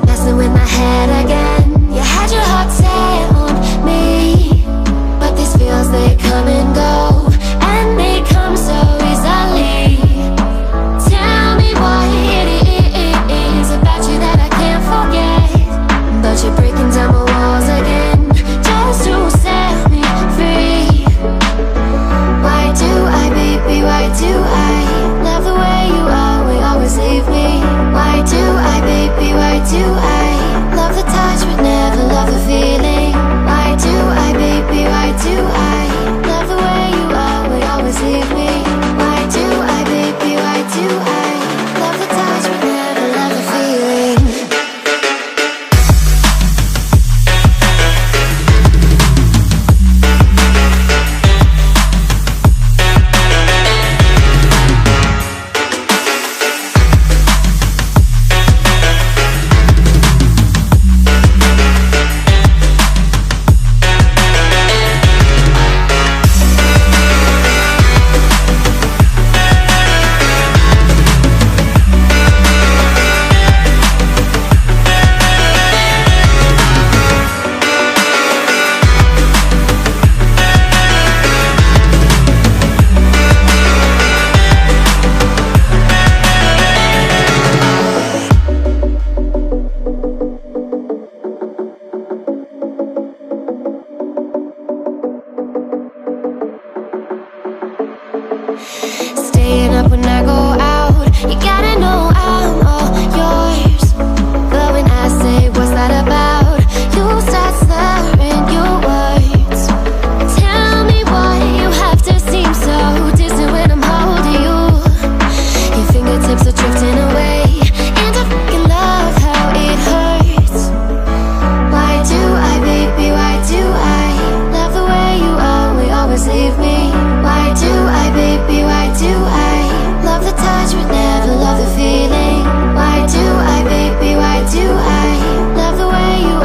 Messing with my head again. You had your heart set on me, but these feels, they come and go, and they come so easily. Tell me what it is about you that I can't forget, but you're breaking down my walls again just to set me free. Why do I, baby, why do I love the way you always leave me? Why do I, baby, why do I love the touch but never love the feeling? Why do I, baby, why do I love the way you always leave me? Why do I, baby, why do I love the touch but never love the feeling? Staying up when I go out, you gotta know I'm all yours. But when I say what's that about, you start slurring your words. Tell me why you have to seem so distant when I'm holding you. Your fingertips are drifting away, and I fucking love how it hurts. Why do I, baby, why do I love the way you always leave me? Why do I, baby, why do I love the touch but never love the feeling? Why do I, baby, why do I love the way you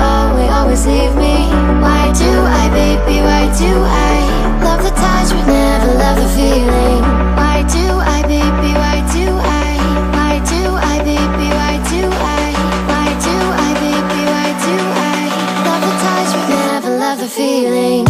always leave me? Why do I, baby, why do I love the touch but never love the feeling? Why do I, baby, why do I? Why do I, baby, why do I? Why do I, baby, why do I love the touch but never love the feeling?